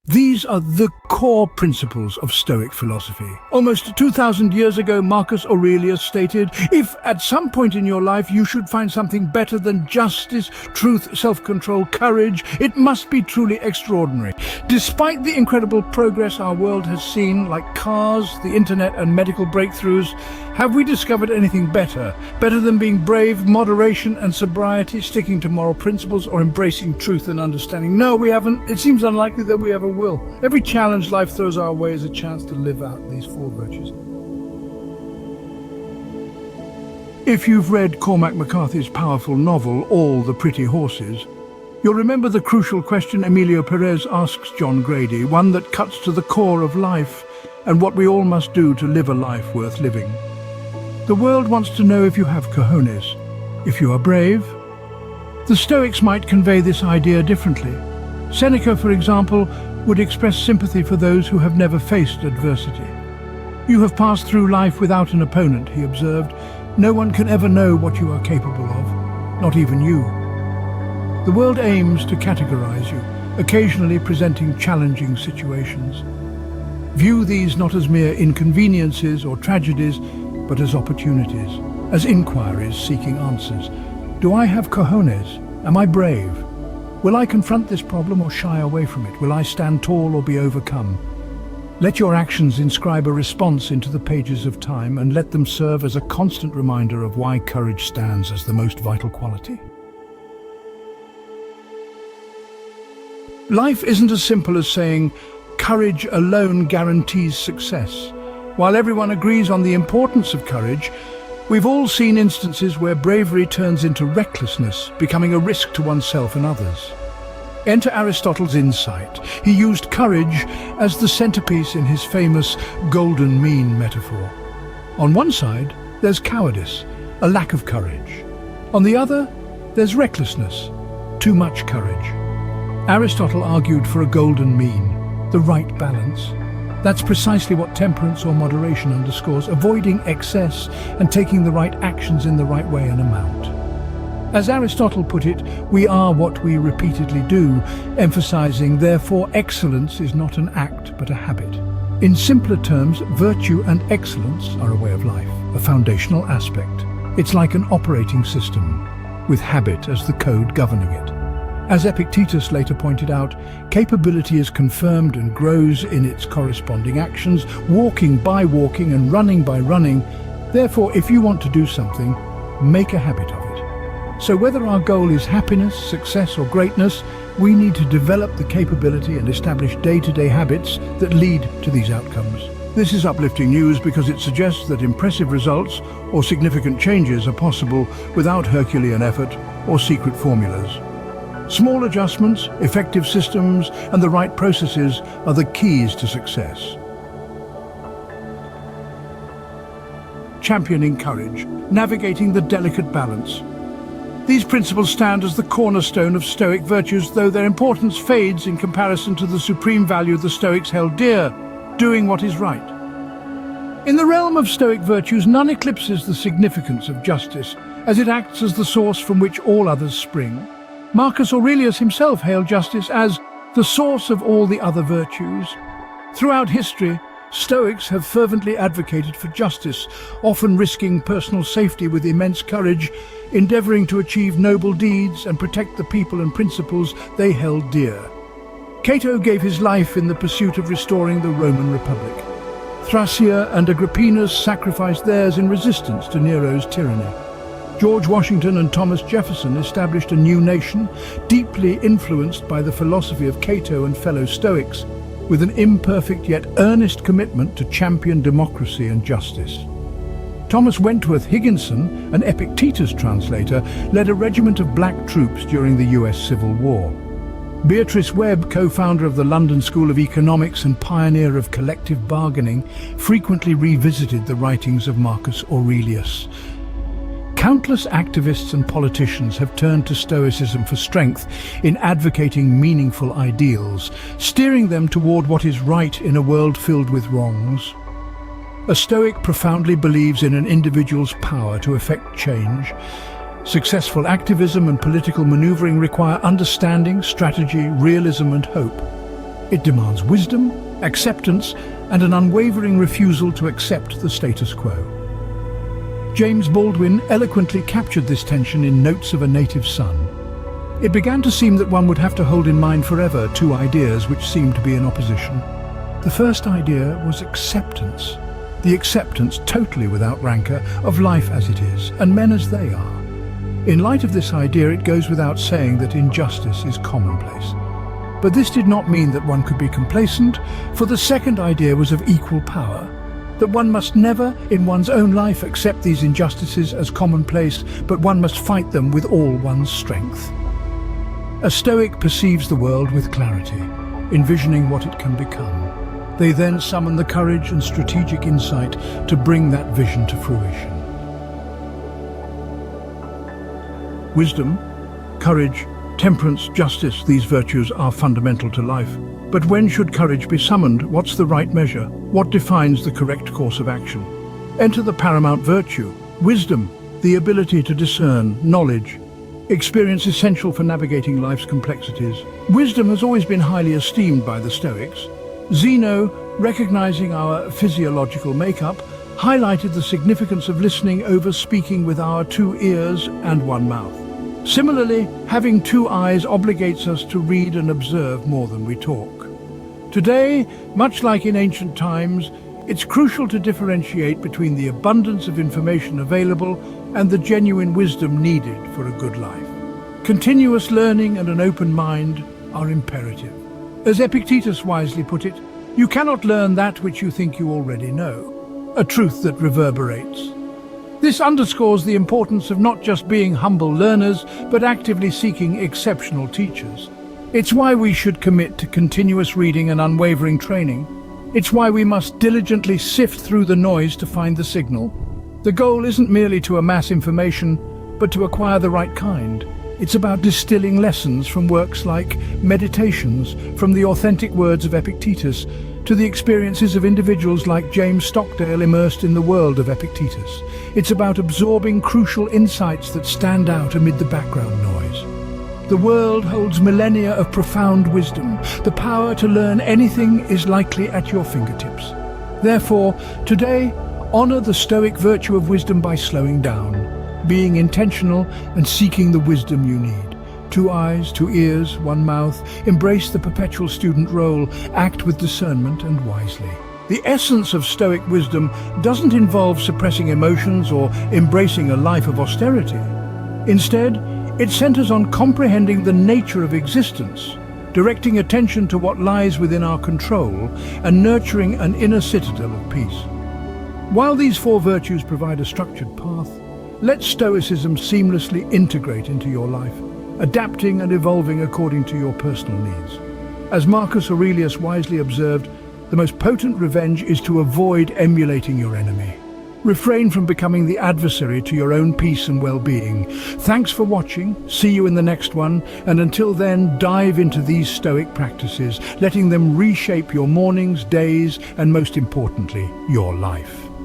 These are the core principles of Stoic philosophy. Almost 2,000 years ago, Marcus Aurelius stated, "If at some point in your life you should find something better than justice, truth, self-control, courage, it must be truly extraordinary." Despite the incredible progress our world has seen, like cars, the internet and medical breakthroughs, have we discovered anything better? Better than being brave, moderation and sobriety, sticking to moral principles, or embracing truth and understanding? No, we haven't. It seems unlikely that we ever will. Every challenge life throws our way is a chance to live out these four virtues. If you've read Cormac McCarthy's powerful novel, All the Pretty Horses, you'll remember the crucial question Emilio Perez asks John Grady, one that cuts to the core of life and what we all must do to live a life worth living. The world wants to know if you have cojones, if you are brave. The Stoics might convey this idea differently. Seneca, for example, would express sympathy for those who have never faced adversity. "You have passed through life without an opponent," he observed. "No one can ever know what you are capable of, not even you." The world aims to categorize you, occasionally presenting challenging situations. View these not as mere inconveniences or tragedies, but as opportunities, as inquiries seeking answers. Do I have cojones? Am I brave? Will I confront this problem or shy away from it? Will I stand tall or be overcome? Let your actions inscribe a response into the pages of time, and let them serve as a constant reminder of why courage stands as the most vital quality. Life isn't as simple as saying, "Courage alone guarantees success." While everyone agrees on the importance of courage, we've all seen instances where bravery turns into recklessness, becoming a risk to oneself and others. Enter Aristotle's insight. He used courage as the centerpiece in his famous golden mean metaphor. On one side, there's cowardice, a lack of courage. On the other, there's recklessness, too much courage. Aristotle argued for a golden mean, the right balance. That's precisely what temperance or moderation underscores, avoiding excess and taking the right actions in the right way and amount. As Aristotle put it, we are what we repeatedly do, emphasizing, therefore, excellence is not an act but a habit. In simpler terms, virtue and excellence are a way of life, a foundational aspect. It's like an operating system, with habit as the code governing it. As Epictetus later pointed out, capability is confirmed and grows in its corresponding actions, walking by walking and running by running. Therefore, if you want to do something, make a habit of it. So whether our goal is happiness, success or greatness, we need to develop the capability and establish day-to-day habits that lead to these outcomes. This is uplifting news because it suggests that impressive results or significant changes are possible without Herculean effort or secret formulas. Small adjustments, effective systems, and the right processes are the keys to success. Championing courage, navigating the delicate balance. These principles stand as the cornerstone of Stoic virtues, though their importance fades in comparison to the supreme value the Stoics held dear, doing what is right. In the realm of Stoic virtues, none eclipses the significance of justice, as it acts as the source from which all others spring. Marcus Aurelius himself hailed justice as the source of all the other virtues. Throughout history, Stoics have fervently advocated for justice, often risking personal safety with immense courage, endeavoring to achieve noble deeds and protect the people and principles they held dear. Cato gave his life in the pursuit of restoring the Roman Republic. Thrasea and Agrippinus sacrificed theirs in resistance to Nero's tyranny. George Washington and Thomas Jefferson established a new nation, deeply influenced by the philosophy of Cato and fellow Stoics, with an imperfect yet earnest commitment to champion democracy and justice. Thomas Wentworth Higginson, an Epictetus translator, led a regiment of black troops during the US Civil War. Beatrice Webb, co-founder of the London School of Economics and pioneer of collective bargaining, frequently revisited the writings of Marcus Aurelius. Countless activists and politicians have turned to Stoicism for strength in advocating meaningful ideals, steering them toward what is right in a world filled with wrongs. A Stoic profoundly believes in an individual's power to effect change. Successful activism and political maneuvering require understanding, strategy, realism and hope. It demands wisdom, acceptance, and an unwavering refusal to accept the status quo. James Baldwin eloquently captured this tension in Notes of a Native Son. It began to seem that one would have to hold in mind forever two ideas which seemed to be in opposition. The first idea was acceptance. The acceptance, totally without rancor, of life as it is, and men as they are. In light of this idea, it goes without saying that injustice is commonplace. But this did not mean that one could be complacent, for the second idea was of equal power, that one must never, in one's own life, accept these injustices as commonplace, but one must fight them with all one's strength. A Stoic perceives the world with clarity, envisioning what it can become. They then summon the courage and strategic insight to bring that vision to fruition. Wisdom, courage, temperance, justice, these virtues are fundamental to life. But when should courage be summoned? What's the right measure? What defines the correct course of action? Enter the paramount virtue, wisdom, the ability to discern, knowledge, experience essential for navigating life's complexities. Wisdom has always been highly esteemed by the Stoics. Zeno, recognizing our physiological makeup, highlighted the significance of listening over speaking with our 2 ears and 1 mouth. Similarly, having 2 eyes obligates us to read and observe more than we talk. Today, much like in ancient times, it's crucial to differentiate between the abundance of information available and the genuine wisdom needed for a good life. Continuous learning and an open mind are imperative. As Epictetus wisely put it, you cannot learn that which you think you already know, a truth that reverberates. This underscores the importance of not just being humble learners, but actively seeking exceptional teachers. It's why we should commit to continuous reading and unwavering training. It's why we must diligently sift through the noise to find the signal. The goal isn't merely to amass information, but to acquire the right kind. It's about distilling lessons from works like Meditations, from the authentic words of Epictetus, to the experiences of individuals like James Stockdale immersed in the world of Epictetus. It's about absorbing crucial insights that stand out amid the background noise. The world holds millennia of profound wisdom. The power to learn anything is likely at your fingertips. Therefore, today, honor the Stoic virtue of wisdom by slowing down, being intentional and seeking the wisdom you need. 2 eyes, 2 ears, 1 mouth. Embrace the perpetual student role. Act with discernment and wisely. The essence of Stoic wisdom doesn't involve suppressing emotions or embracing a life of austerity. Instead, it centers on comprehending the nature of existence, directing attention to what lies within our control, and nurturing an inner citadel of peace. While these 4 virtues provide a structured path, let Stoicism seamlessly integrate into your life, adapting and evolving according to your personal needs. As Marcus Aurelius wisely observed, the most potent revenge is to avoid emulating your enemy. Refrain from becoming the adversary to your own peace and well-being. Thanks for watching, see you in the next one, and until then, dive into these Stoic practices, letting them reshape your mornings, days, and most importantly, your life.